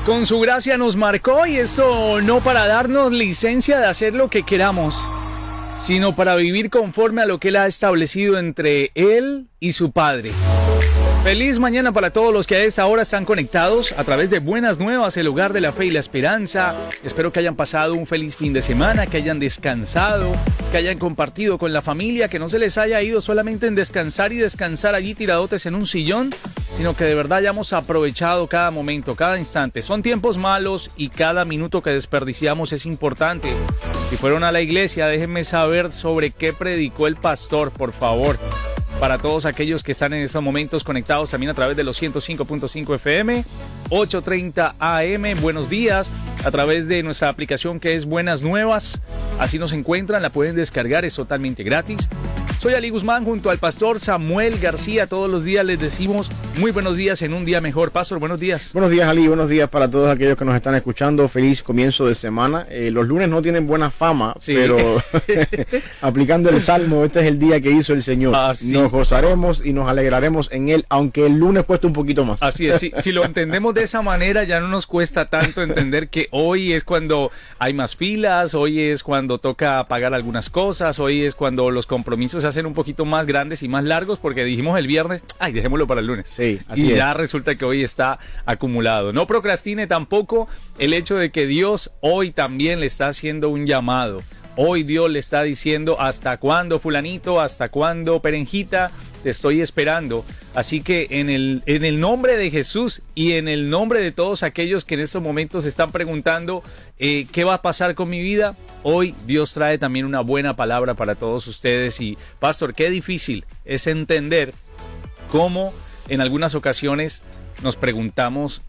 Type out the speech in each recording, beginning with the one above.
Con su gracia nos marcó, y esto no para darnos licencia de hacer lo que queramos, sino para vivir conforme a lo que Él ha establecido entre Él y su Padre. Feliz mañana para todos los que a esta hora están conectados a través de Buenas Nuevas, el hogar de la fe y la esperanza. Espero que hayan pasado un feliz fin de semana, que hayan descansado, que hayan compartido con la familia, que no se les haya ido solamente en descansar y descansar allí tiradotes en un sillón, sino que de verdad hayamos aprovechado cada momento, cada instante. Son tiempos malos y cada minuto que desperdiciamos es importante. Si fueron a la iglesia, déjenme saber sobre qué predicó el pastor, por favor. Para todos aquellos que están en estos momentos conectados también a través de los 105.5 FM, 8:30 AM, buenos días, a través de nuestra aplicación que es Buenas Nuevas. Así nos encuentran, la pueden descargar, es totalmente gratis. Soy Ali Guzmán junto al pastor Samuel García. Todos los días les decimos muy buenos días en un día mejor. Pastor, buenos días. Buenos días, Ali. Buenos días para todos aquellos que nos están escuchando. Feliz comienzo de semana. Los lunes no tienen buena fama, sí, pero aplicando el Salmo, este es el día que hizo el Señor. Sí. Nos gozaremos y nos alegraremos en Él, aunque el lunes cuesta un poquito más. Así es. Si lo entendemos de esa manera, ya no nos cuesta tanto entender que hoy es cuando hay más filas, hoy es cuando toca pagar algunas cosas, hoy es cuando los compromisos se hacen un poquito más grandes y más largos, porque dijimos el viernes, dejémoslo para el lunes. Sí, así y es. Ya resulta que hoy está acumulado. No procrastine tampoco el hecho de que Dios hoy también le está haciendo un llamado. Hoy Dios le está diciendo: ¿hasta cuándo, fulanito? ¿Hasta cuándo, perenjita? Te estoy esperando. Así que en el nombre de Jesús y en el nombre de todos aquellos que en estos momentos se están preguntando ¿qué va a pasar con mi vida? Hoy Dios trae también una buena palabra para todos ustedes. Y pastor, qué difícil es entender cómo en algunas ocasiones nos preguntamos,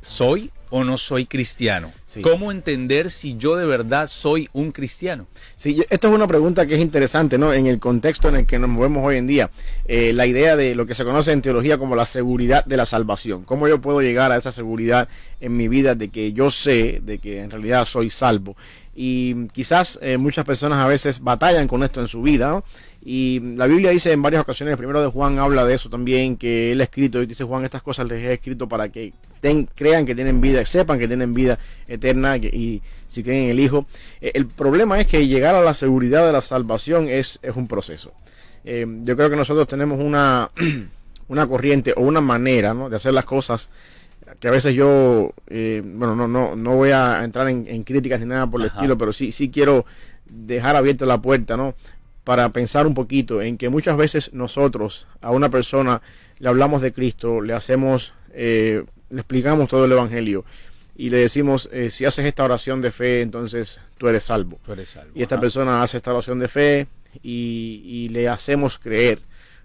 ¿soy o no soy cristiano? Sí. ¿Cómo entender si yo de verdad soy un cristiano? Sí, esto es una pregunta que es interesante, ¿no? En el contexto en el que nos movemos hoy en día. La idea de lo que se conoce en teología como la seguridad de la salvación. ¿Cómo yo puedo llegar a esa seguridad en mi vida de que yo sé de que en realidad soy salvo? Y quizás muchas personas a veces batallan con esto en su vida, ¿no? Y la Biblia dice en varias ocasiones, el primero de Juan habla de eso también, que él ha escrito, y dice Juan, estas cosas les he escrito para que crean que tienen vida, sepan que tienen vida eterna, y si creen en el Hijo. El problema es que llegar a la seguridad de la salvación es un proceso. Yo creo que nosotros tenemos una corriente o una manera, ¿no?, de hacer las cosas que a veces yo, no voy a entrar en críticas ni nada por el estilo, pero sí quiero dejar abierta la puerta, ¿no?, para pensar un poquito en que muchas veces nosotros a una persona le hablamos de Cristo, le explicamos todo el Evangelio y le decimos, si haces esta oración de fe, entonces tú eres salvo. Y esta persona hace esta oración de fe y le hacemos creer,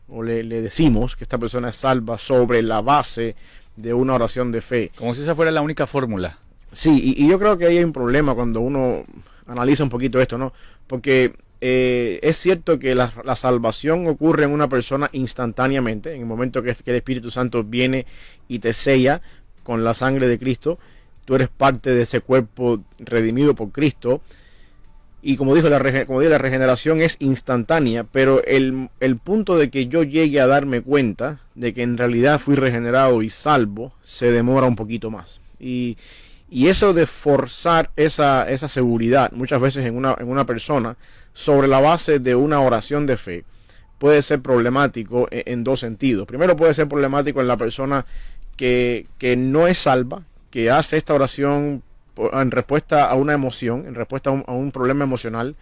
o le decimos que esta persona es salva sobre la base de una oración de fe. Como si esa fuera la única fórmula. Sí, y yo creo que ahí hay un problema cuando uno analiza un poquito esto, ¿no? Porque es cierto que la salvación ocurre en una persona instantáneamente, en el momento que el Espíritu Santo viene y te sella con la sangre de Cristo. Tú eres parte de ese cuerpo redimido por Cristo. Y como digo, la regeneración es instantánea, pero el punto de que yo llegue a darme cuenta de que en realidad fui regenerado y salvo se demora un poquito más. Y eso de forzar esa seguridad muchas veces en una persona sobre la base de una oración de fe puede ser problemático en dos sentidos. Primero, puede ser problemático en la persona que no es salva, que hace esta oración en respuesta a una emoción, en respuesta a un problema emocional,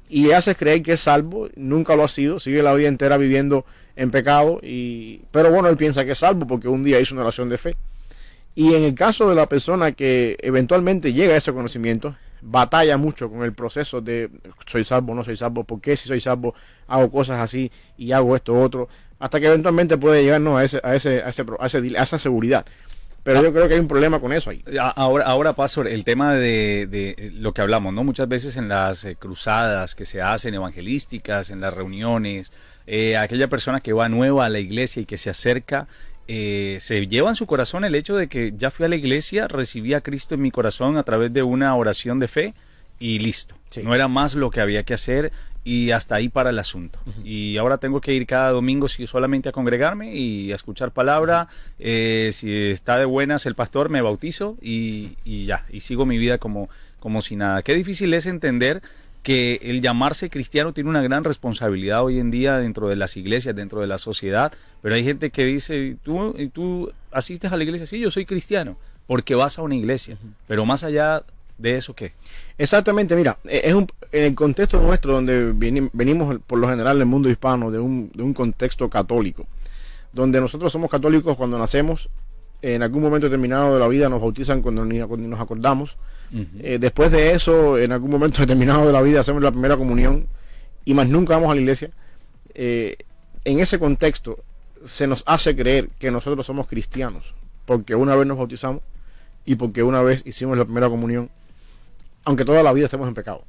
y hace creer que es salvo. Nunca lo ha sido, sigue la vida entera viviendo en pecado, pero bueno, él piensa que es salvo porque un día hizo una oración de fe. Y en el caso de la persona que eventualmente llega a ese conocimiento, batalla mucho con el proceso de soy salvo, no soy salvo, por qué si soy salvo hago cosas así y hago esto otro, hasta que eventualmente puede llegar, ¿no?, a esa seguridad. Pero yo creo que hay un problema con eso ahí. Ahora, pastor, el tema de lo que hablamos, ¿no? Muchas veces en las cruzadas que se hacen evangelísticas, en las reuniones, aquella persona que va nueva a la iglesia y que se acerca, se lleva en su corazón el hecho de que ya fui a la iglesia, recibí a Cristo en mi corazón a través de una oración de fe y listo. Sí. No era más lo que había que hacer y hasta ahí para el asunto. Y ahora tengo que ir cada domingo solamente a congregarme y a escuchar palabra. Si está de buenas el pastor, me bautizo y ya, y sigo mi vida como si nada. Qué difícil es entender que el llamarse cristiano tiene una gran responsabilidad hoy en día dentro de las iglesias, dentro de la sociedad, pero hay gente que dice, ¿tú asistes a la iglesia? Sí, yo soy cristiano, porque vas a una iglesia, pero más allá de eso, ¿qué? Exactamente, mira, en el contexto nuestro, donde venimos por lo general del mundo hispano, de un contexto católico, donde nosotros somos católicos cuando nacemos, en algún momento determinado de la vida nos bautizan cuando nos acordamos. Después de eso, en algún momento determinado de la vida hacemos la primera comunión y más nunca vamos a la iglesia. En ese contexto se nos hace creer que nosotros somos cristianos porque una vez nos bautizamos y porque una vez hicimos la primera comunión, aunque toda la vida estemos en pecado.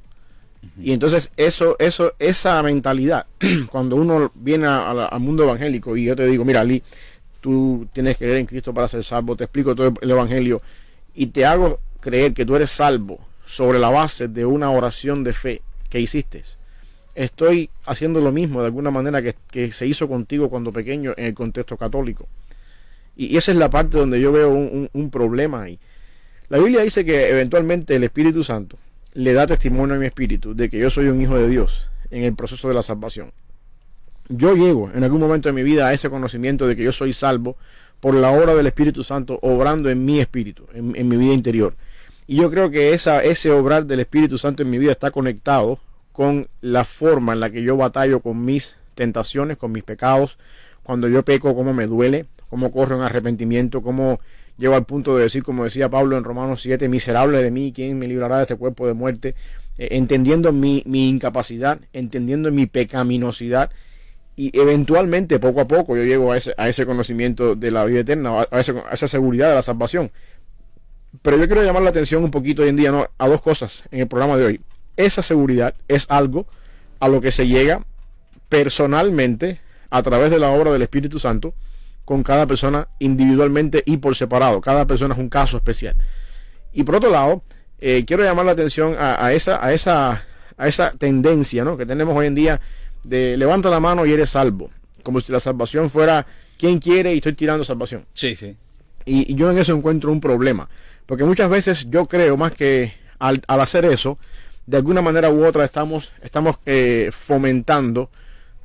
Y entonces esa mentalidad, cuando uno viene al mundo evangélico y yo te digo, mira, Ali, tú tienes que creer en Cristo para ser salvo, te explico todo el evangelio y te hago creer que tú eres salvo sobre la base de una oración de fe que hiciste. Estoy haciendo lo mismo de alguna manera que se hizo contigo cuando pequeño en el contexto católico. Y esa es la parte donde yo veo un problema ahí. La Biblia dice que eventualmente el Espíritu Santo le da testimonio a mi espíritu de que yo soy un hijo de Dios en el proceso de la salvación. Yo llego en algún momento de mi vida a ese conocimiento de que yo soy salvo por la obra del Espíritu Santo obrando en mi espíritu, en mi vida interior. Y yo creo que ese obrar del Espíritu Santo en mi vida está conectado con la forma en la que yo batallo con mis tentaciones, con mis pecados. Cuando yo peco, cómo me duele, cómo corro en arrepentimiento, cómo llego al punto de decir, como decía Pablo en Romanos 7, miserable de mí, ¿quién me librará de este cuerpo de muerte? Entendiendo mi incapacidad, entendiendo mi pecaminosidad. Y eventualmente, poco a poco, yo llego a ese conocimiento de la vida eterna, a esa seguridad de la salvación. Pero yo quiero llamar la atención un poquito hoy en día, ¿no?, a dos cosas en el programa de hoy. Esa seguridad es algo a lo que se llega personalmente a través de la obra del Espíritu Santo con cada persona individualmente y por separado. Cada persona es un caso especial. Y por otro lado, quiero llamar la atención a esa tendencia, ¿no?, que tenemos hoy en día de levanta la mano y eres salvo. Como si la salvación fuera quien quiere y estoy tirando salvación. Sí, sí. Y yo en eso encuentro un problema. Porque muchas veces yo creo más que al hacer eso, de alguna manera u otra estamos fomentando,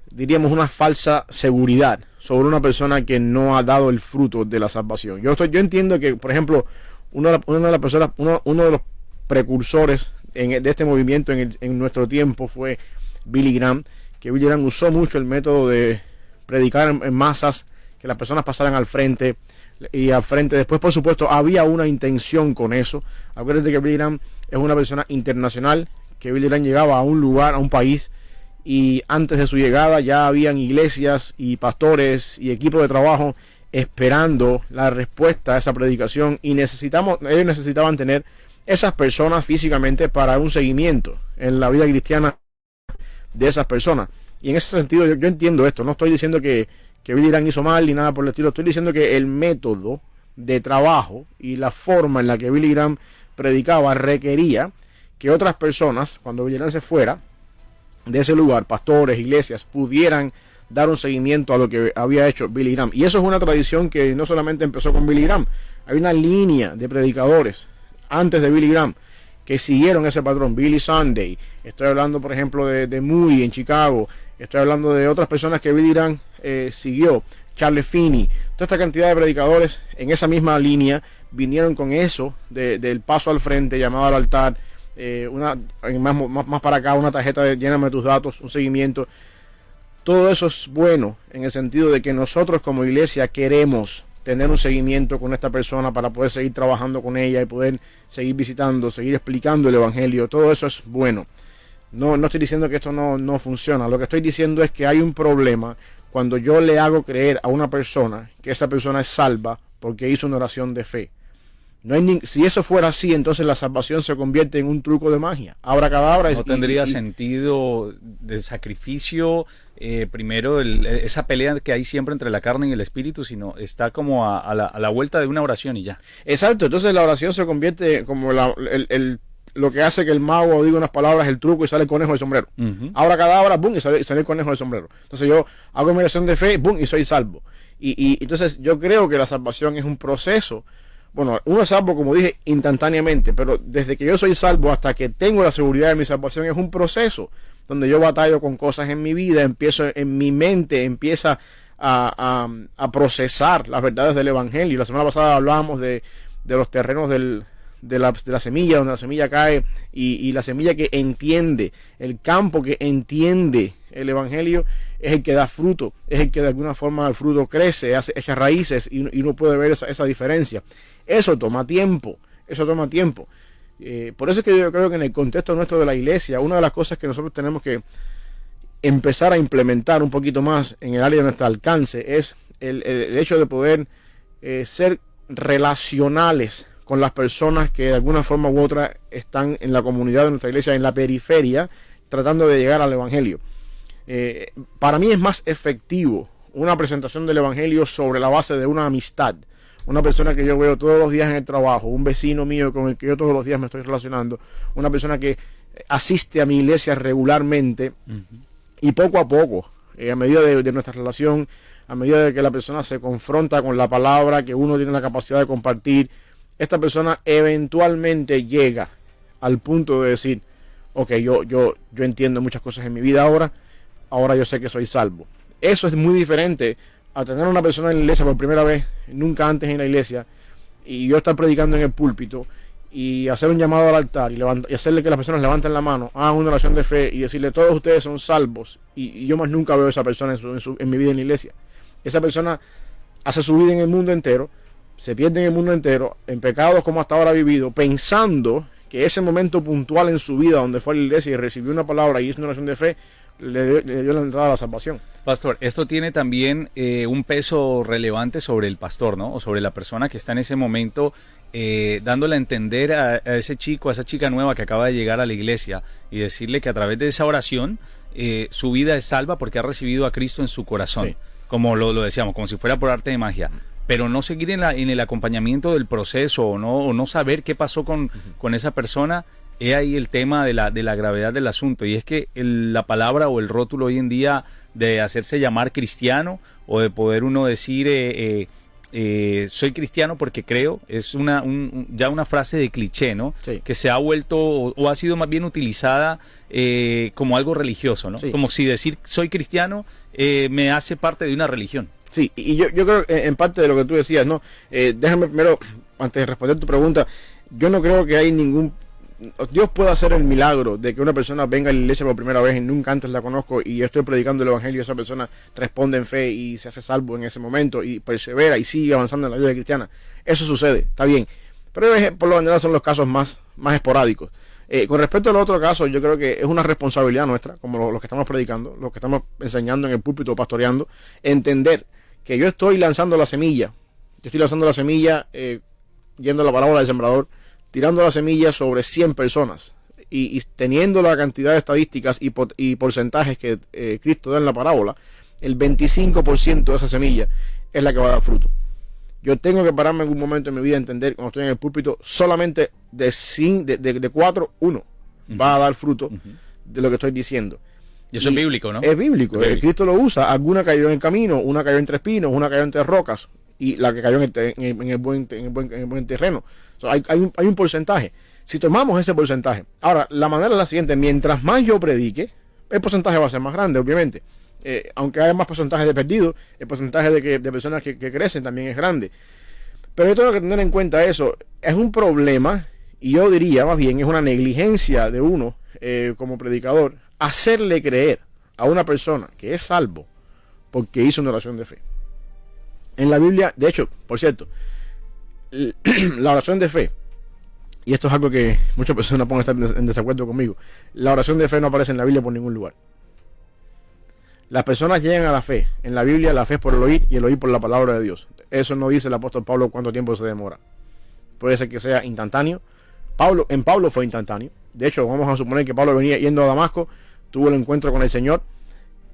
diríamos, una falsa seguridad sobre una persona que no ha dado el fruto de la salvación. Yo entiendo que, por ejemplo, uno de los precursores de este movimiento en nuestro tiempo fue Billy Graham, que Billy Graham usó mucho el método de predicar en masas, que las personas pasaran al frente y al frente. Después, por supuesto, había una intención con eso. Acuérdate que Billy Graham es una persona internacional, que Billy Graham llegaba a un lugar, a un país, y antes de su llegada ya habían iglesias y pastores y equipos de trabajo esperando la respuesta a esa predicación, y ellos necesitaban tener esas personas físicamente para un seguimiento en la vida cristiana de esas personas. Y en ese sentido yo entiendo esto. No estoy diciendo que Billy Graham hizo mal ni nada por el estilo. Estoy diciendo que el método de trabajo y la forma en la que Billy Graham predicaba requería que otras personas, cuando Billy Graham se fuera de ese lugar, pastores, iglesias, pudieran dar un seguimiento a lo que había hecho Billy Graham. Y eso es una tradición que no solamente empezó con Billy Graham. Hay una línea de predicadores antes de Billy Graham que siguieron ese patrón. Billy Sunday, estoy hablando por ejemplo de Moody en Chicago, estoy hablando de otras personas que Billy Graham siguió, Charles Finney. Toda esta cantidad de predicadores en esa misma línea vinieron con eso del paso al frente, llamado al altar, más para acá, una tarjeta de lléname tus datos, un seguimiento. Todo eso es bueno en el sentido de que nosotros como iglesia queremos tener un seguimiento con esta persona para poder seguir trabajando con ella y poder seguir visitando, seguir explicando el evangelio. Todo eso es bueno. No estoy diciendo que esto no funciona. Lo que estoy diciendo es que hay un problema cuando yo le hago creer a una persona que esa persona es salva porque hizo una oración de fe. Si eso fuera así, entonces la salvación se convierte en un truco de magia. Abracadabra. No tendría sentido de sacrificio, primero esa pelea que hay siempre entre la carne y el espíritu, sino está como a la vuelta de una oración y ya. Exacto, entonces la oración se convierte como lo que hace que el mago diga unas palabras, el truco, y sale el conejo del sombrero. Ahora cadabra, boom, y sale el conejo del sombrero. Entonces yo hago mi oración de fe, boom, y soy salvo. Y entonces yo creo que la salvación es un proceso. Bueno, uno es salvo, como dije, instantáneamente, pero desde que yo soy salvo hasta que tengo la seguridad de mi salvación es un proceso donde yo batallo con cosas en mi vida, empiezo en mi mente, empieza a procesar las verdades del Evangelio. La semana pasada hablábamos de los terrenos de la semilla, donde la semilla cae, y la semilla que entiende, el campo que entiende el Evangelio es el que da fruto, es el que de alguna forma el fruto crece, echa raíces, y uno puede ver esa diferencia. Eso toma tiempo, por eso es que yo creo que en el contexto nuestro de la iglesia, una de las cosas que nosotros tenemos que empezar a implementar un poquito más en el área de nuestro alcance es el hecho de poder ser relacionales con las personas que de alguna forma u otra están en la comunidad de nuestra iglesia, en la periferia, tratando de llegar al Evangelio. Para mí es más efectivo una presentación del Evangelio sobre la base de una amistad. Una persona que yo veo todos los días en el trabajo, un vecino mío con el que yo todos los días me estoy relacionando, una persona que asiste a mi iglesia regularmente, y poco a poco, a medida de nuestra relación, a medida de que la persona se confronta con la palabra, que uno tiene la capacidad de compartir, esta persona eventualmente llega al punto de decir, ok, yo entiendo muchas cosas en mi vida ahora yo sé que soy salvo. Eso es muy diferente a tener a una persona en la iglesia por primera vez, nunca antes en la iglesia, y yo estar predicando en el púlpito y hacer un llamado al altar y hacerle que las personas levanten la mano, hagan una oración de fe y decirle todos ustedes son salvos, y yo más nunca veo a esa persona en mi vida en la iglesia. Esa persona hace su vida en el mundo entero, se pierde en el mundo entero, en pecados como hasta ahora ha vivido, pensando que ese momento puntual en su vida donde fue a la iglesia y recibió una palabra y hizo una oración de fe, le dio la entrada a la salvación. Pastor, esto tiene también un peso relevante sobre el pastor, ¿no? O sobre la persona que está en ese momento dándole a entender a ese chico, a esa chica nueva que acaba de llegar a la iglesia, y decirle que a través de esa oración su vida es salva porque ha recibido a Cristo en su corazón. Sí. Como lo decíamos, como si fuera por arte de magia. Pero no seguir en el acompañamiento del proceso, o no saber qué pasó con esa persona. Es ahí el tema de la gravedad del asunto, y es que la palabra o el rótulo hoy en día de hacerse llamar cristiano, o de poder uno decir soy cristiano porque creo, es ya una frase de cliché, ¿no? Sí. Que se ha vuelto o ha sido más bien utilizada como algo religioso, ¿no? Sí. Como si decir soy cristiano me hace parte de una religión. Sí, y yo creo que en parte de lo que tú decías, ¿no? Déjame primero, antes de responder tu pregunta, yo no creo que hay Dios puede hacer el milagro de que una persona venga a la iglesia por primera vez y nunca antes la conozco, y yo estoy predicando el evangelio y esa persona responde en fe y se hace salvo en ese momento y persevera y sigue avanzando en la vida cristiana. Eso sucede, está bien, pero por lo general son los casos más esporádicos. Con respecto al otro caso, yo creo que es una responsabilidad nuestra, como los que estamos predicando, los que estamos enseñando en el púlpito, pastoreando, entender que yo estoy lanzando la semilla, yendo a la parábola del sembrador, tirando la semilla sobre 100 personas y teniendo la cantidad de estadísticas y porcentajes que Cristo da en la parábola, el 25% de esa semilla es la que va a dar fruto. Yo tengo que pararme en algún momento en mi vida a entender, cuando estoy en el púlpito, solamente de 4, 1 va a dar fruto de lo que estoy diciendo. Y eso es bíblico, ¿no? Es bíblico. Cristo lo usa. Alguna cayó en el camino, una cayó entre espinos, una cayó entre rocas, y la que cayó en el buen terreno. Hay un porcentaje. Si tomamos ese porcentaje, ahora la manera es la siguiente: mientras más yo predique, el porcentaje va a ser más grande, obviamente. Aunque haya más porcentaje de perdidos, el porcentaje de personas que crecen también es grande. Pero yo tengo que tener en cuenta eso. Es un problema, y yo diría más bien es una negligencia de uno como predicador, hacerle creer a una persona que es salvo porque hizo una oración de fe. En la Biblia, de hecho, por cierto, la oración de fe, y esto es algo que muchas personas pueden estar en desacuerdo conmigo, la oración de fe no aparece en la Biblia por ningún lugar. Las personas llegan a la fe. En la Biblia la fe es por el oír, y el oír por la palabra de Dios. Eso no dice el apóstol Pablo cuánto tiempo se demora. Puede ser que sea instantáneo. En Pablo fue instantáneo. De hecho, vamos a suponer que Pablo venía yendo a Damasco, tuvo el encuentro con el Señor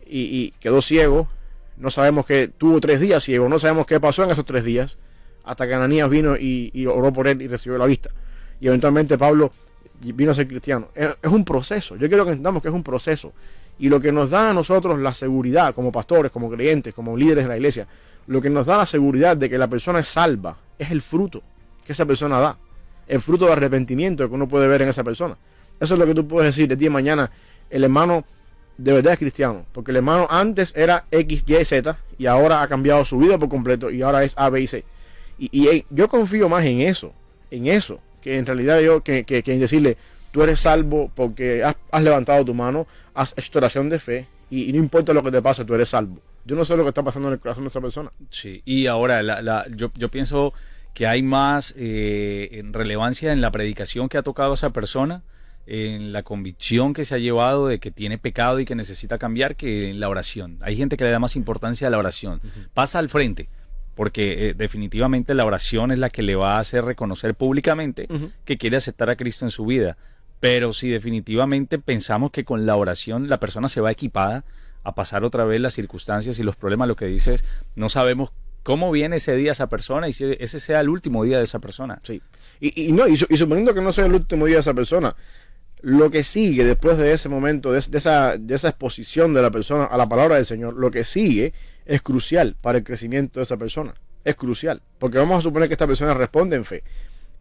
y quedó ciego. No sabemos que tuvo 3 días ciego, no sabemos qué pasó en esos 3 días, hasta que Ananías vino y oró por él y recibió la vista. Y eventualmente Pablo vino a ser cristiano. Es un proceso. Yo quiero que entendamos que es un proceso. Y lo que nos da a nosotros la seguridad, como pastores, como creyentes, como líderes de la iglesia, lo que nos da la seguridad de que la persona es salva, es el fruto que esa persona da. El fruto de arrepentimiento que uno puede ver en esa persona. Eso es lo que tú puedes decir de ti mañana. El hermano de verdad es cristiano. Porque el hermano antes era X, Y, Z. Y ahora ha cambiado su vida por completo. Y ahora es A, B y C. Y yo confío más en eso. Que en realidad que en decirle, tú eres salvo porque has levantado tu mano, has hecho oración de fe. Y no importa lo que te pase, tú eres salvo. Yo no sé lo que está pasando en el corazón de esa persona. Sí, y ahora yo pienso que hay más en relevancia en la predicación que ha tocado a esa persona, en la convicción que se ha llevado de que tiene pecado y que necesita cambiar, que en la oración. Hay gente que le da más importancia a la oración. Pasa al frente, porque definitivamente la oración es la que le va a hacer reconocer públicamente que quiere aceptar a Cristo en su vida. Pero si definitivamente pensamos que con la oración la persona se va equipada a pasar otra vez las circunstancias y los problemas, lo que dices, no sabemos cómo viene ese día esa persona y si ese sea el último día de esa persona. Sí. Y suponiendo que no sea el último día de esa persona, lo que sigue después de ese momento, de esa exposición de la persona a la palabra del Señor, lo que sigue es crucial para el crecimiento de esa persona. Es crucial, porque vamos a suponer que esta persona responde en fe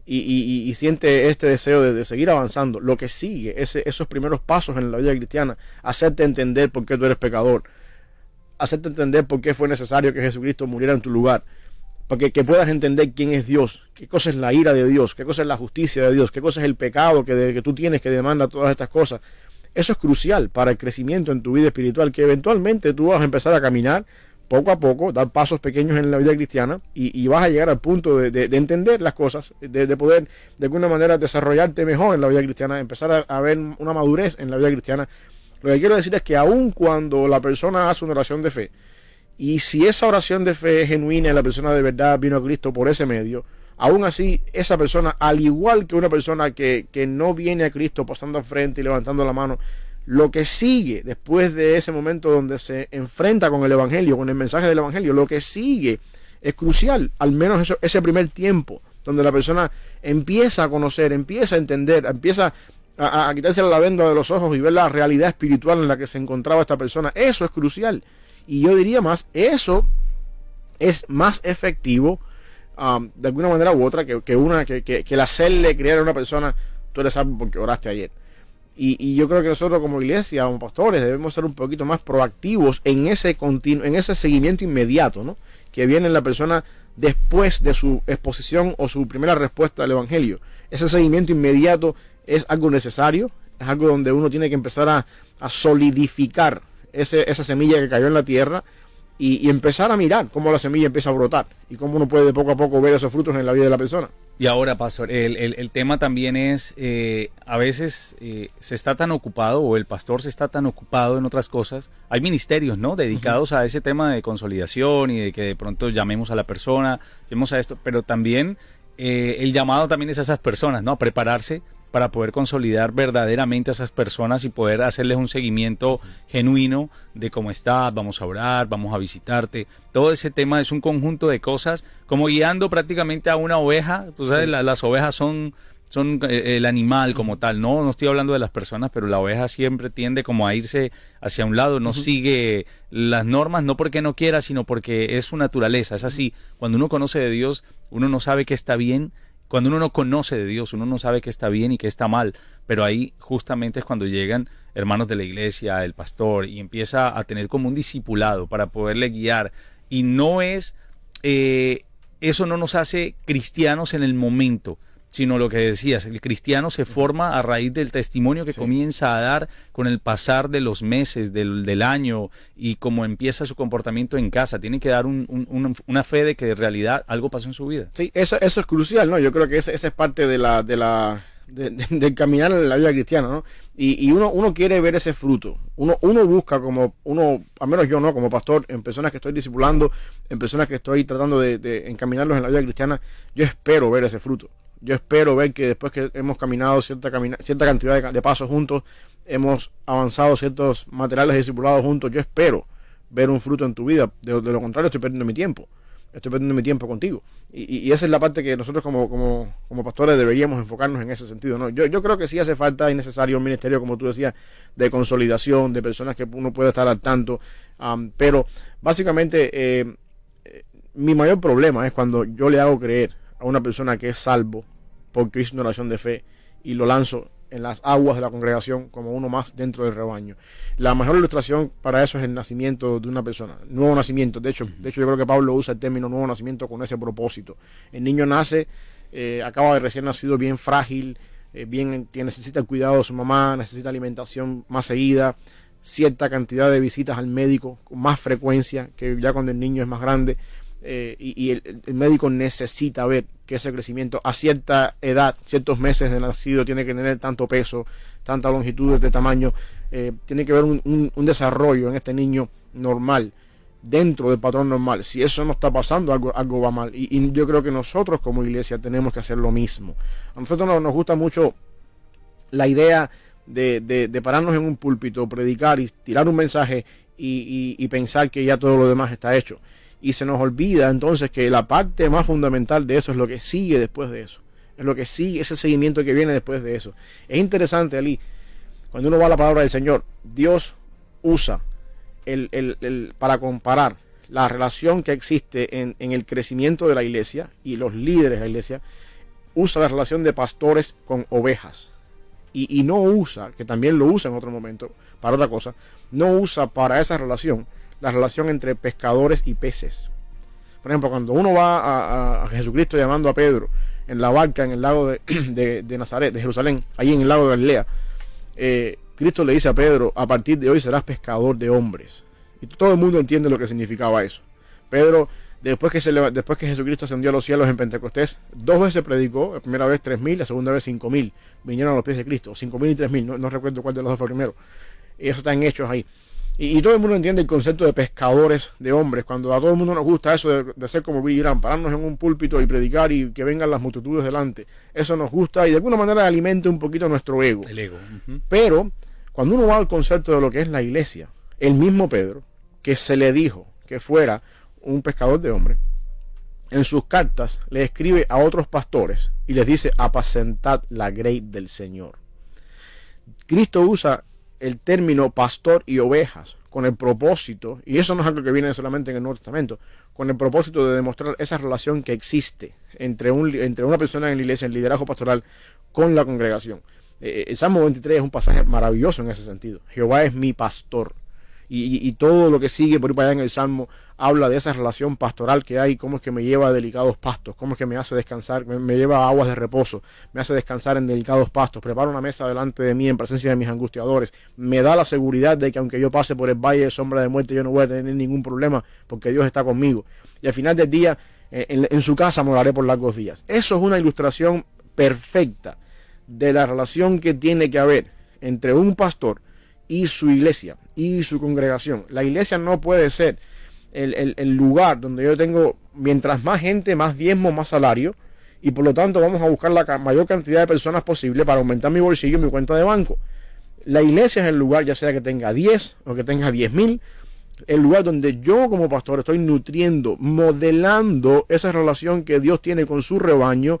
y siente este deseo de seguir avanzando. Lo que sigue, esos primeros pasos en la vida cristiana, hacerte entender por qué tú eres pecador, hacerte entender por qué fue necesario que Jesucristo muriera en tu lugar, para que puedas entender quién es Dios, qué cosa es la ira de Dios, qué cosa es la justicia de Dios, qué cosa es el pecado que tú tienes que demanda todas estas cosas. Eso es crucial para el crecimiento en tu vida espiritual, que eventualmente tú vas a empezar a caminar poco a poco, dar pasos pequeños en la vida cristiana y vas a llegar al punto de entender las cosas, de poder de alguna manera desarrollarte mejor en la vida cristiana, empezar a ver una madurez en la vida cristiana. Lo que quiero decir es que aun cuando la persona hace una oración de fe, y si esa oración de fe es genuina y la persona de verdad vino a Cristo por ese medio, aún así esa persona, al igual que una persona que no viene a Cristo pasando al frente y levantando la mano, lo que sigue después de ese momento donde se enfrenta con el Evangelio, con el mensaje del Evangelio, lo que sigue es crucial, al menos ese primer tiempo, donde la persona empieza a conocer, empieza a entender, empieza a quitarse la venda de los ojos y ver la realidad espiritual en la que se encontraba esta persona. Eso es crucial. Y yo diría más, eso es más efectivo de alguna manera u otra que el hacerle creer a una persona, tú eres salvo porque oraste ayer. Y yo creo que nosotros como iglesia, como pastores, debemos ser un poquito más proactivos en ese seguimiento inmediato, ¿no? Que viene en la persona después de su exposición o su primera respuesta al Evangelio. Ese seguimiento inmediato es algo necesario, es algo donde uno tiene que empezar a solidificar esa semilla que cayó en la tierra y empezar a mirar cómo la semilla empieza a brotar y cómo uno puede poco a poco ver esos frutos en la vida de la persona. Y ahora, pastor, el tema también es, a veces se está tan ocupado, o el pastor se está tan ocupado en otras cosas. Hay ministerios, ¿no?, dedicados a ese tema de consolidación y de que de pronto llamemos a la persona, llamemos a esto, pero también el llamado también es a esas personas, ¿no?, a prepararse para poder consolidar verdaderamente a esas personas y poder hacerles un seguimiento genuino de cómo estás, vamos a orar, vamos a visitarte. Todo ese tema es un conjunto de cosas, como guiando prácticamente a una oveja. Tú sabes, las ovejas son el animal como tal, no estoy hablando de las personas, pero la oveja siempre tiende como a irse hacia un lado, no sigue las normas, no porque no quiera, sino porque es su naturaleza, es así. Cuando uno conoce de Dios, uno no sabe qué está bien. Cuando uno no conoce de Dios, uno no sabe qué está bien y qué está mal, pero ahí justamente es cuando llegan hermanos de la iglesia, el pastor, y empieza a tener como un discipulado para poderle guiar. Y no es, eso no nos hace cristianos en el momento, sino lo que decías, el cristiano se forma a raíz del testimonio que comienza a dar con el pasar de los meses, del año, y cómo empieza su comportamiento en casa. Tiene que dar una fe de que en realidad algo pasó en su vida. Sí, eso es crucial, ¿no? Yo creo que esa es parte del caminar en la vida cristiana, ¿no? Y uno quiere ver ese fruto. Uno busca al menos yo, ¿no?, como pastor, en personas que estoy discipulando, en personas que estoy tratando de encaminarlos en la vida cristiana, yo espero ver ese fruto. Yo espero ver que después que hemos caminado cierta cantidad de pasos juntos, hemos avanzado ciertos materiales discipulados juntos, yo espero ver un fruto en tu vida. De lo contrario, estoy perdiendo mi tiempo. estoy perdiendo mi tiempo contigo. Y esa es la parte que nosotros como pastores deberíamos enfocarnos en ese sentido, ¿no? Yo creo que sí hace falta y necesario un ministerio, como tú decías, de consolidación, de personas que uno pueda estar al tanto, pero básicamente mi mayor problema es cuando yo le hago creer a una persona que es salvo porque hizo una oración de fe y lo lanzo en las aguas de la congregación como uno más dentro del rebaño. La mejor ilustración para eso es el nacimiento de una persona, nuevo nacimiento. De hecho yo creo que Pablo usa el término nuevo nacimiento con ese propósito. El niño nace, acaba de recién nacido, bien frágil, necesita el cuidado de su mamá, necesita alimentación más seguida, cierta cantidad de visitas al médico con más frecuencia que ya cuando el niño es más grande. Y el médico necesita ver que ese crecimiento a cierta edad, ciertos meses de nacido, tiene que tener tanto peso, tanta longitud de tamaño, tiene que haber un desarrollo en este niño normal, dentro del patrón normal. Si eso no está pasando, algo va mal. Y yo creo que nosotros como iglesia tenemos que hacer lo mismo. A nosotros nos gusta mucho la idea de pararnos en un púlpito, predicar y tirar un mensaje y pensar que ya todo lo demás está hecho. Y se nos olvida entonces que la parte más fundamental de eso es lo que sigue después de eso. Es lo que sigue, ese seguimiento que viene después de eso. Es interesante, Ali, cuando uno va a la palabra del Señor, Dios usa para comparar la relación que existe en el crecimiento de la iglesia y los líderes de la iglesia, usa la relación de pastores con ovejas. Y no usa, que también lo usa en otro momento, para otra cosa, no usa para esa relación la relación entre pescadores y peces. Por ejemplo, cuando uno va a Jesucristo llamando a Pedro en la barca en el lago de Nazaret, de Jerusalén, ahí en el lago de Galilea, Cristo le dice a Pedro: a partir de hoy serás pescador de hombres. Y todo el mundo entiende lo que significaba eso. Pedro, después que Jesucristo ascendió a los cielos en Pentecostés, 2 veces predicó, la primera vez 3.000, la segunda vez 5.000 vinieron a los pies de Cristo, 5.000 y 3.000, no recuerdo cuál de los dos fue primero. Y eso está en Hechos ahí. Y todo el mundo entiende el concepto de pescadores de hombres. Cuando a todo el mundo nos gusta eso de ser como Billy Graham, pararnos en un púlpito y predicar y que vengan las multitudes delante, eso nos gusta y de alguna manera alimenta un poquito nuestro ego. El ego. Pero cuando uno va al concepto de lo que es la iglesia, el mismo Pedro, que se le dijo que fuera un pescador de hombres, en sus cartas le escribe a otros pastores y les dice: apacentad la grey del Señor. Cristo usa el término pastor y ovejas con el propósito, y eso no es algo que viene solamente en el Nuevo Testamento, con el propósito de demostrar esa relación que existe entre una persona en la iglesia, el liderazgo pastoral, con la congregación. El Salmo 23 es un pasaje maravilloso en ese sentido. Jehová es mi pastor. Y todo lo que sigue por ahí para allá en el Salmo habla de esa relación pastoral que hay, cómo es que me lleva a delicados pastos, cómo es que me hace descansar, me lleva a aguas de reposo, me hace descansar en delicados pastos, prepara una mesa delante de mí en presencia de mis angustiadores, me da la seguridad de que aunque yo pase por el valle de sombra de muerte, yo no voy a tener ningún problema porque Dios está conmigo. Y al final del día, en su casa moraré por largos días. Eso es una ilustración perfecta de la relación que tiene que haber entre un pastor y su iglesia y su congregación. La iglesia no puede ser el lugar donde yo tengo, mientras más gente, más diezmo, más salario, y por lo tanto vamos a buscar la mayor cantidad de personas posible para aumentar mi bolsillo y mi cuenta de banco. La iglesia es el lugar, ya sea que tenga 10 o que tenga 10.000, el lugar donde yo como pastor estoy nutriendo, modelando esa relación que Dios tiene con su rebaño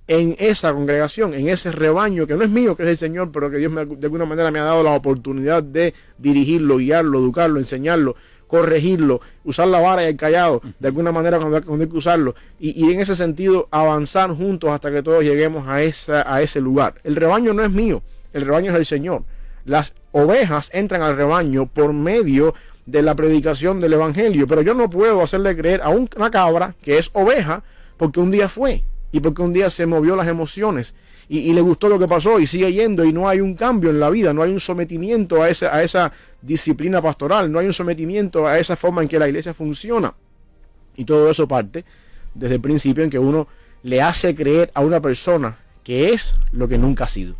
en esa congregación, en ese rebaño que no es mío, que es el Señor, pero que Dios de alguna manera me ha dado la oportunidad de dirigirlo, guiarlo, educarlo, enseñarlo, corregirlo, usar la vara y el callado, de alguna manera cuando hay que usarlo, y en ese sentido avanzar juntos hasta que todos lleguemos a ese lugar. El rebaño no es mío, el rebaño es del Señor. Las ovejas entran al rebaño por medio de la predicación del evangelio, pero yo no puedo hacerle creer a una cabra que es oveja porque un día fue y porque un día se movió las emociones y le gustó lo que pasó y sigue yendo, y no hay un cambio en la vida, no hay un sometimiento a esa disciplina pastoral, no hay un sometimiento a esa forma en que la iglesia funciona. Y todo eso parte desde el principio en que uno le hace creer a una persona que es lo que nunca ha sido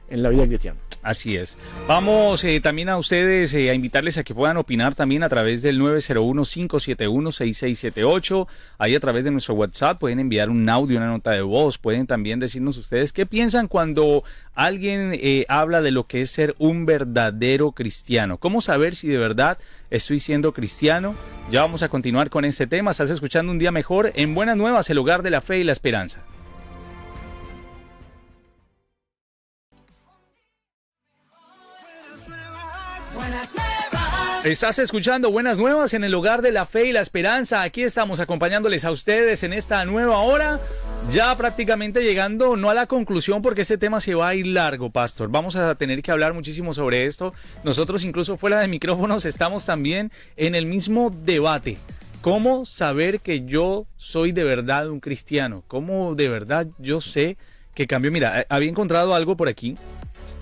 en la vida cristiana. Así es. Vamos también a ustedes a invitarles a que puedan opinar también a través del 901-571-6678. Ahí a través de nuestro WhatsApp pueden enviar un audio, una nota de voz. Pueden también decirnos ustedes qué piensan cuando alguien habla de lo que es ser un verdadero cristiano. ¿Cómo saber si de verdad estoy siendo cristiano? Ya vamos a continuar con este tema. Estás escuchando Un Día Mejor en Buenas Nuevas, el hogar de la fe y la esperanza. Estás escuchando Buenas Nuevas en el hogar de la fe y la esperanza. Aquí estamos acompañándoles a ustedes en esta nueva hora, ya prácticamente llegando no a la conclusión porque este tema se va a ir largo, pastor. Vamos a tener que hablar muchísimo sobre esto. Nosotros incluso fuera de micrófonos estamos también en el mismo debate. ¿Cómo saber que yo soy de verdad un cristiano? ¿Cómo de verdad yo sé que cambió? Mira, había encontrado algo por aquí.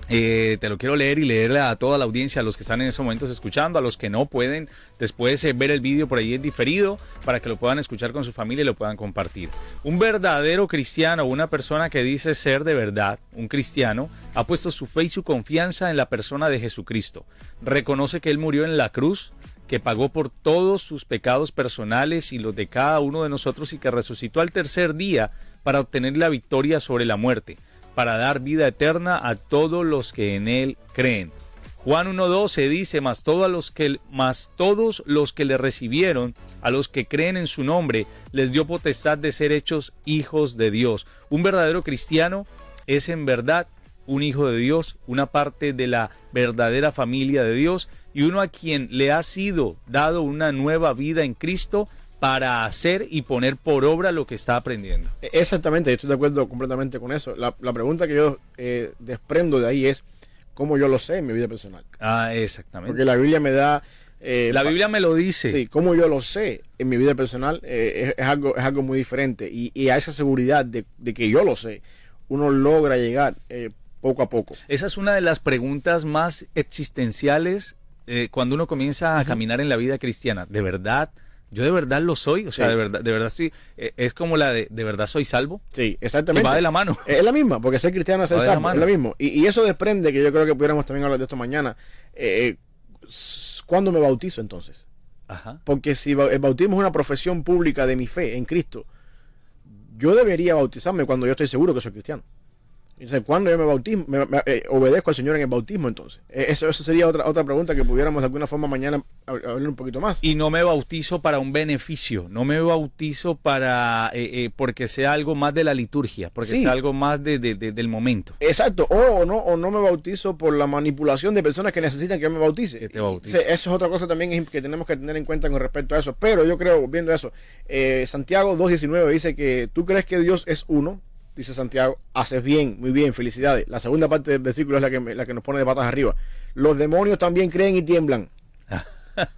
Te lo quiero leer y leerle a toda la audiencia, a los que están en esos momentos escuchando, a los que no pueden después ver el vídeo por ahí en diferido, para que lo puedan escuchar con su familia y lo puedan compartir. Un verdadero cristiano, una persona que dice ser de verdad un cristiano, ha puesto su fe y su confianza en la persona de Jesucristo. Reconoce que Él murió en la cruz, que pagó por todos sus pecados personales y los de cada uno de nosotros y que resucitó al tercer día para obtener la victoria sobre la muerte, para dar vida eterna a todos los que en Él creen. Juan 1:12 dice, mas todos los que le recibieron, a los que creen en su nombre, les dio potestad de ser hechos hijos de Dios. Un verdadero cristiano es en verdad un hijo de Dios, una parte de la verdadera familia de Dios y uno a quien le ha sido dado una nueva vida en Cristo para hacer y poner por obra lo que está aprendiendo. Exactamente, estoy de acuerdo completamente con eso. La pregunta que yo desprendo de ahí es cómo yo lo sé en mi vida personal. Exactamente. Porque la Biblia me da... la Biblia me lo dice. Sí, cómo yo lo sé en mi vida personal es algo muy diferente. Y a esa seguridad de que yo lo sé, uno logra llegar poco a poco. Esa es una de las preguntas más existenciales cuando uno comienza a caminar en la vida cristiana. ¿De verdad? ¿Yo de verdad lo soy? O sea, sí. de verdad sí. Es como la de verdad soy salvo. Sí, exactamente. Que va de la mano. Es la misma, porque ser cristiano es ser salvo, es lo mismo. Y eso desprende, que yo creo que pudiéramos también hablar de esto mañana. ¿Cuándo me bautizo entonces? Ajá. Porque si el bautismo es una profesión pública de mi fe en Cristo, yo debería bautizarme cuando yo estoy seguro que soy cristiano. Entonces, ¿cuándo yo me bautismo, obedezco al Señor en el bautismo entonces? Eso sería otra pregunta que pudiéramos de alguna forma mañana hablar un poquito más. Y no me bautizo para un beneficio, no me bautizo para porque sea algo más de la liturgia, porque sea algo más del momento. Exacto, o no me bautizo por la manipulación de personas que necesitan que yo me bautice. Que te bautice. Eso es otra cosa también que tenemos que tener en cuenta con respecto a eso. Pero yo creo, viendo eso, Santiago 2:19 dice que tú crees que Dios es uno. Dice Santiago, haces bien, muy bien, felicidades. La segunda parte del versículo es la que nos pone de patas arriba. Los demonios también creen y tiemblan.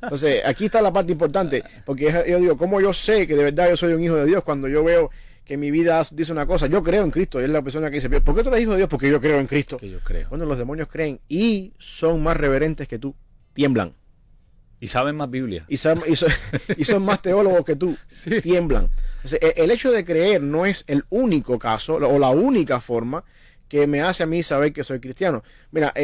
Entonces, aquí está la parte importante, porque yo digo, ¿cómo yo sé que de verdad yo soy un hijo de Dios cuando yo veo que mi vida dice una cosa? Yo creo en Cristo, y es la persona que dice, ¿por qué tú eres hijo de Dios? Porque yo creo en Cristo. Que yo creo. Bueno, los demonios creen y son más reverentes que tú, tiemblan. Y saben más Biblia. Y son más teólogos que tú, sí. Tiemblan. Entonces, el hecho de creer no es el único caso o la única forma que me hace a mí saber que soy cristiano. Mira,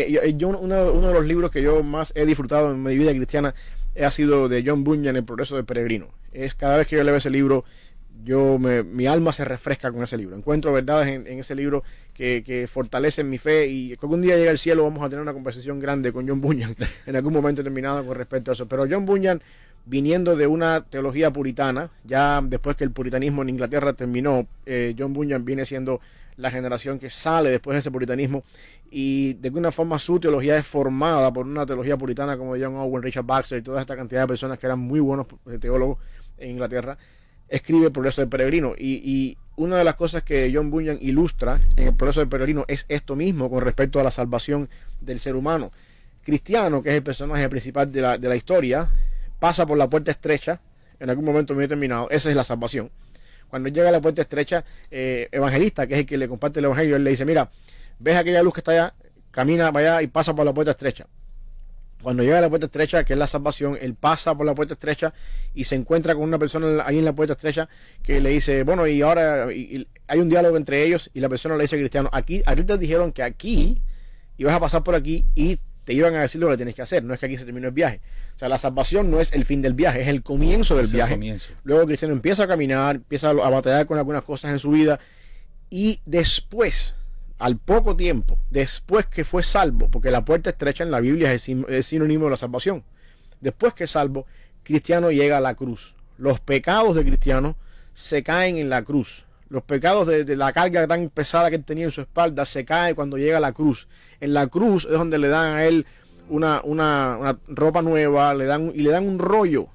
uno de los libros que yo más he disfrutado en mi vida cristiana ha sido de John Bunyan, El progreso del peregrino. Cada vez que yo leo ese libro, mi alma se refresca con ese libro. Encuentro verdades en ese libro que fortalecen mi fe, y que algún día llegue al cielo vamos a tener una conversación grande con John Bunyan en algún momento determinado con respecto a eso. Pero John Bunyan, viniendo de una teología puritana, ya después que el puritanismo en Inglaterra terminó, John Bunyan viene siendo la generación que sale después de ese puritanismo, y de alguna forma su teología es formada por una teología puritana como John Owen, Richard Baxter y toda esta cantidad de personas que eran muy buenos teólogos en Inglaterra. Escribe El progreso del peregrino, y una de las cosas que John Bunyan ilustra en El progreso del peregrino es esto mismo con respecto a la salvación del ser humano. Cristiano, que es el personaje principal de la historia, pasa por la puerta estrecha en algún momento muy determinado. Esa es la salvación. Cuando llega a la puerta estrecha, Evangelista, que es el que le comparte el evangelio, él le dice, mira, ves aquella luz que está allá, camina para allá y pasa por la puerta estrecha. Cuando llega a la puerta estrecha, que es la salvación, él pasa por la puerta estrecha y se encuentra con una persona ahí en la puerta estrecha que le dice, bueno, y ahora hay un diálogo entre ellos, y la persona le dice al cristiano, aquí te dijeron que aquí y vas a pasar por aquí y te iban a decir lo que tienes que hacer. No es que aquí se terminó el viaje. O sea, la salvación no es el fin del viaje, es el comienzo del viaje. Luego el cristiano empieza a caminar, empieza a batallar con algunas cosas en su vida, y después, al poco tiempo, después que fue salvo, porque la puerta estrecha en la Biblia es sinónimo de la salvación. Después que es salvo, cristiano llega a la cruz. Los pecados de cristiano se caen en la cruz. Los pecados de la carga tan pesada que él tenía en su espalda se cae cuando llega a la cruz. En la cruz es donde le dan a él una ropa nueva, le dan un rollo,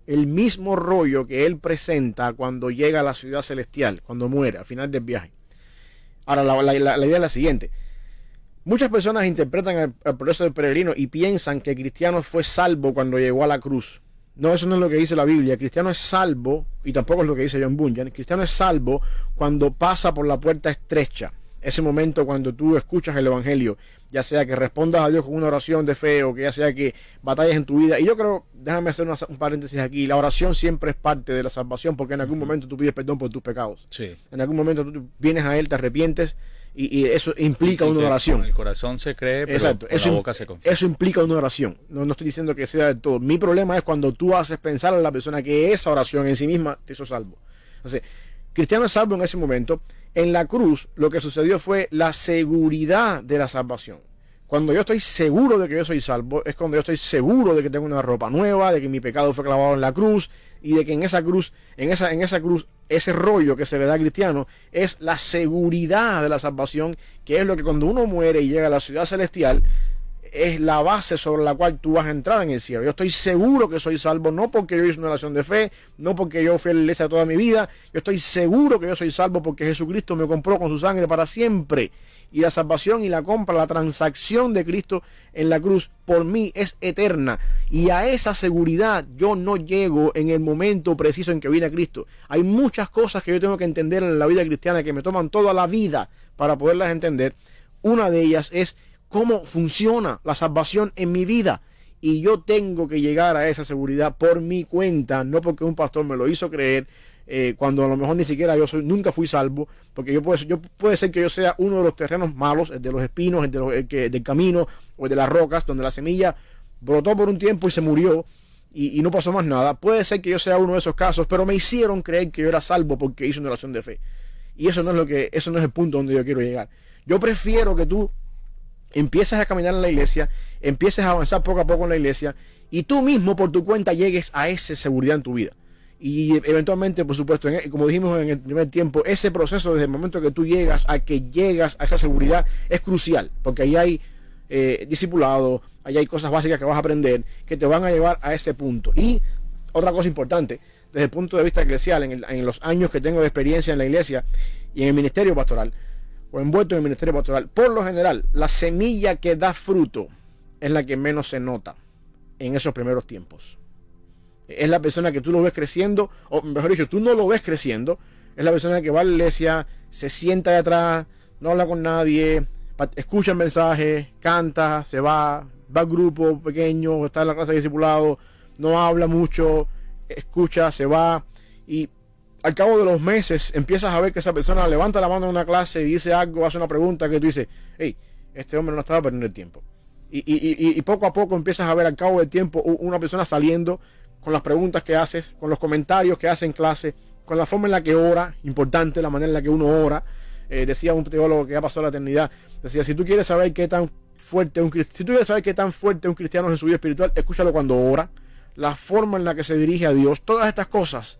el mismo rollo que él presenta cuando llega a la ciudad celestial, cuando muere, al final del viaje. Ahora, la idea es la siguiente. Muchas personas interpretan el proceso del peregrino y piensan que el cristiano fue salvo cuando llegó a la cruz. No, eso no es lo que dice la Biblia. El cristiano es salvo, y tampoco es lo que dice John Bunyan. El cristiano es salvo cuando pasa por la puerta estrecha. Ese momento cuando tú escuchas el evangelio, ya sea que respondas a Dios con una oración de fe, o que ya sea que batalles en tu vida. Y yo creo, déjame hacer un paréntesis aquí, la oración siempre es parte de la salvación, porque en algún momento tú pides perdón por tus pecados. Sí. En algún momento tú vienes a Él, te arrepientes, y eso implica una oración. Con el corazón se cree, pero exacto, con la boca se confiesa. Eso implica una oración. No estoy diciendo que sea del todo. Mi problema es cuando tú haces pensar a la persona que esa oración en sí misma te hizo salvo. Entonces, cristiano es salvo en ese momento. En la cruz lo que sucedió fue la seguridad de la salvación. Cuando yo estoy seguro de que yo soy salvo, es cuando yo estoy seguro de que tengo una ropa nueva, de que mi pecado fue clavado en la cruz, y de que en esa cruz, ese rollo que se le da al cristiano es la seguridad de la salvación, que es lo que cuando uno muere y llega a la ciudad celestial, es la base sobre la cual tú vas a entrar en el cielo. Yo estoy seguro que soy salvo, no porque yo hice una oración de fe, no porque yo fui a la iglesia toda mi vida. Yo estoy seguro que yo soy salvo porque Jesucristo me compró con su sangre para siempre. Y la salvación y la compra, la transacción de Cristo en la cruz por mí es eterna. Y a esa seguridad yo no llego en el momento preciso en que viene Cristo. Hay muchas cosas que yo tengo que entender en la vida cristiana que me toman toda la vida para poderlas entender. Una de ellas es cómo funciona la salvación en mi vida. Y yo tengo que llegar a esa seguridad por mi cuenta, no porque un pastor me lo hizo creer, cuando a lo mejor ni siquiera nunca fui salvo, porque puede ser que yo sea uno de los terrenos malos, el de los espinos, del camino, o el de las rocas, donde la semilla brotó por un tiempo y se murió, y no pasó más nada. Puede ser que yo sea uno de esos casos, pero me hicieron creer que yo era salvo porque hice una oración de fe. Y eso no es el punto donde yo quiero llegar. Yo prefiero que tú empieces a caminar en la iglesia, empieces a avanzar poco a poco en la iglesia, y tú mismo por tu cuenta llegues a esa seguridad en tu vida. Y eventualmente, por supuesto, como dijimos en el primer tiempo, ese proceso desde el momento que tú llegas a esa seguridad es crucial, porque ahí hay discipulado, ahí hay cosas básicas que vas a aprender que te van a llevar a ese punto. Y otra cosa importante, desde el punto de vista eclesial, en los años que tengo de experiencia en la iglesia y en el ministerio pastoral, o envuelto en el ministerio pastoral, por lo general, la semilla que da fruto es la que menos se nota en esos primeros tiempos. Es la persona que tú lo ves creciendo, o mejor dicho, tú no lo ves creciendo. Es la persona que va a la iglesia, se sienta de atrás, no habla con nadie, escucha el mensaje, canta, se va al grupo pequeño, está en la clase de discipulado, no habla mucho, escucha, se va, y al cabo de los meses empiezas a ver que esa persona levanta la mano en una clase y dice algo, hace una pregunta que tú dices, hey, este hombre no estaba perdiendo el tiempo. Y poco a poco empiezas a ver al cabo del tiempo una persona saliendo con las preguntas que haces, con los comentarios que hace en clase, con la forma en la que ora, importante la manera en la que uno ora. Decía un teólogo que ya pasó la eternidad, decía, si tú quieres saber qué tan fuerte un cristiano es en su vida espiritual, escúchalo cuando ora, la forma en la que se dirige a Dios, todas estas cosas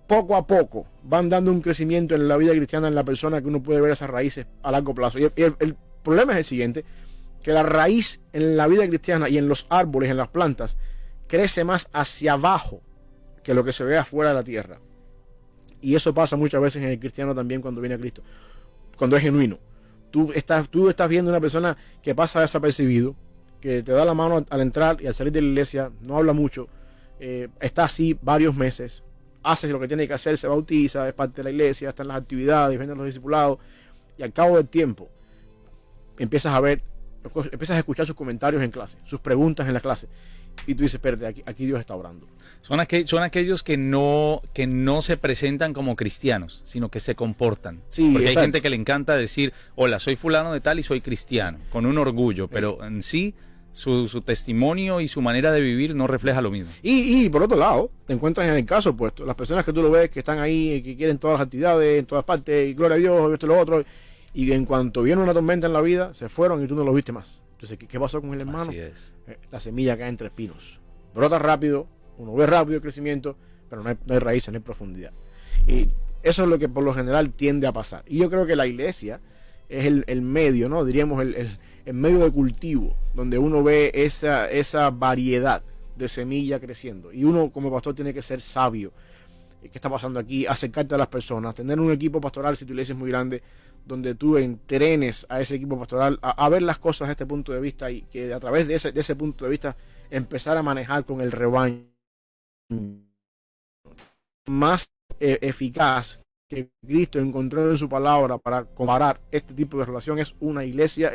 poco a poco van dando un crecimiento en la vida cristiana, en la persona, que uno puede ver esas raíces a largo plazo. Y el problema es el siguiente, que la raíz en la vida cristiana y en los árboles, en las plantas, crece más hacia abajo que lo que se ve afuera de la tierra. Y eso pasa muchas veces en el cristiano también cuando viene a Cristo, cuando es genuino. Tú estás viendo una persona que pasa desapercibido, que te da la mano al entrar y al salir de la iglesia, no habla mucho, está así varios meses, hace lo que tiene que hacer, se bautiza, es parte de la iglesia, está en las actividades, vienen los discipulados, y al cabo del tiempo empiezas a escuchar sus comentarios en clase, sus preguntas en la clase, y tú dices, espérate, aquí Dios está orando. Son aquellos que no se presentan como cristianos, sino que se comportan. Sí, porque exacto. hay gente que le encanta decir, hola, soy fulano de tal y soy cristiano, con un orgullo, pero en sí su testimonio y su manera de vivir no refleja lo mismo. Y por otro lado, te encuentras en el caso opuesto, las personas que tú lo ves que están ahí, que quieren todas las actividades, en todas partes, y gloria a Dios, esto y lo otro, y en cuanto viene una tormenta en la vida, se fueron y tú no los viste más. Entonces, ¿qué pasó con el hermano? Así es. La semilla cae entre espinos. Brota rápido, uno ve rápido el crecimiento, pero no hay raíces, no hay profundidad. Y eso es lo que por lo general tiende a pasar. Y yo creo que la iglesia es el medio, ¿no? Diríamos el medio de cultivo, donde uno ve esa variedad de semilla creciendo. Y uno como pastor tiene que ser sabio. ¿Qué está pasando aquí? Acercarte a las personas, tener un equipo pastoral, si tu iglesia es muy grande, donde tú entrenes a ese equipo pastoral a ver las cosas desde este punto de vista y que a través de ese punto de vista empezar a manejar con el rebaño más eficaz que Cristo encontró en su palabra para comparar este tipo de relación es una iglesia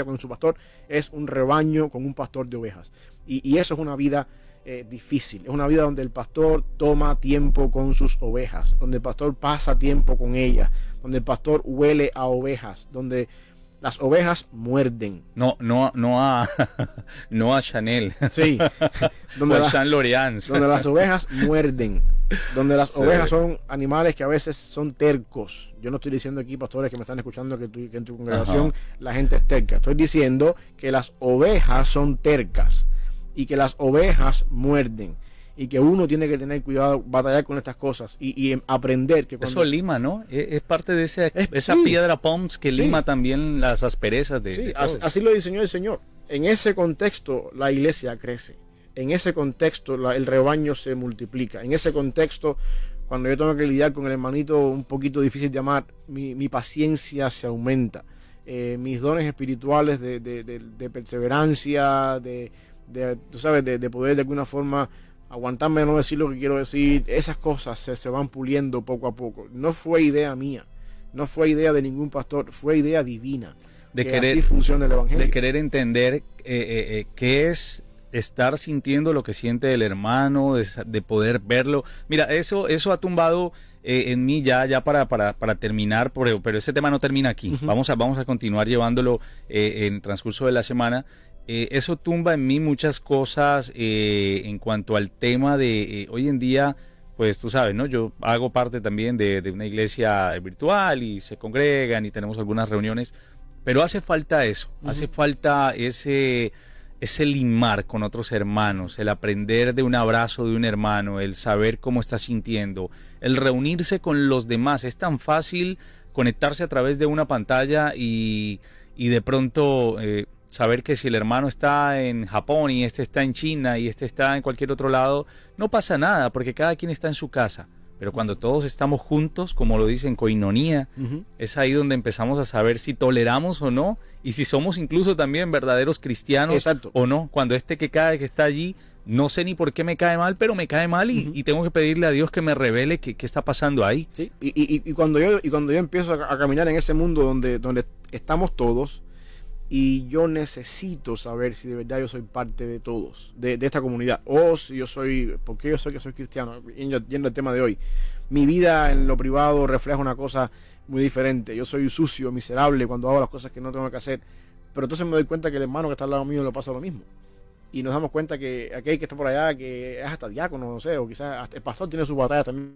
con su pastor, es un rebaño con un pastor de ovejas. Y eso es una vida difícil, es una vida donde el pastor toma tiempo con sus ovejas, donde el pastor pasa tiempo con ellas, donde el pastor huele a ovejas, donde las ovejas muerden. No a Chanel. Sí. O a Jean L'Oreal. Donde las ovejas muerden. Donde las ovejas son animales que a veces son tercos. Yo no estoy diciendo aquí, pastores que me están escuchando, que en tu congregación la gente es terca. Estoy diciendo que las ovejas son tercas y que las ovejas muerden. Y que uno tiene que tener cuidado, batallar con estas cosas y aprender que eso lima, ¿no? Es parte de esa sí, piedra Poms que sí, lima también las asperezas de, sí, de así lo diseñó el Señor. En ese contexto la iglesia crece. En ese contexto el rebaño se multiplica. En ese contexto, cuando yo tengo que lidiar con el hermanito un poquito difícil de amar, mi paciencia se aumenta. Mis dones espirituales de perseverancia, tú sabes, de poder de alguna forma aguantarme a no decir lo que quiero decir, esas cosas se van puliendo poco a poco. No fue idea mía, no fue idea de ningún pastor, fue idea divina. De que querer, así funciona el evangelio. de querer entender qué es estar sintiendo lo que siente el hermano, de poder verlo. Mira, eso ha tumbado en mí ya para terminar, pero ese tema no termina aquí. Vamos a continuar llevándolo en el transcurso de la semana. Eso tumba en mí muchas cosas en cuanto al tema de hoy en día, pues tú sabes, ¿no? Yo hago parte también de una iglesia virtual y se congregan y tenemos algunas reuniones, pero hace falta eso, hace falta ese limar con otros hermanos, el aprender de un abrazo de un hermano, el saber cómo está sintiendo, el reunirse con los demás. Es tan fácil conectarse a través de una pantalla y de pronto saber que si el hermano está en Japón y este está en China y este está en cualquier otro lado, no pasa nada porque cada quien está en su casa. Pero cuando todos estamos juntos, como lo dicen, coinonía, es ahí donde empezamos a saber si toleramos o no, y si somos incluso también verdaderos cristianos. Exacto. O no. Cuando que está allí, no sé ni por qué me cae mal, pero me cae mal y tengo que pedirle a Dios que me revele qué está pasando ahí. Sí, y cuando yo empiezo a caminar en ese mundo donde estamos todos, y yo necesito saber si de verdad yo soy parte de todos, de esta comunidad, o si yo soy, porque yo soy cristiano, yendo al tema de hoy. Mi vida en lo privado refleja una cosa muy diferente. Yo soy sucio, miserable cuando hago las cosas que no tengo que hacer, pero entonces me doy cuenta que el hermano que está al lado mío le pasa lo mismo. Y nos damos cuenta que aquel que está por allá, que es hasta diácono, no sé, o quizás hasta el pastor tiene su batalla también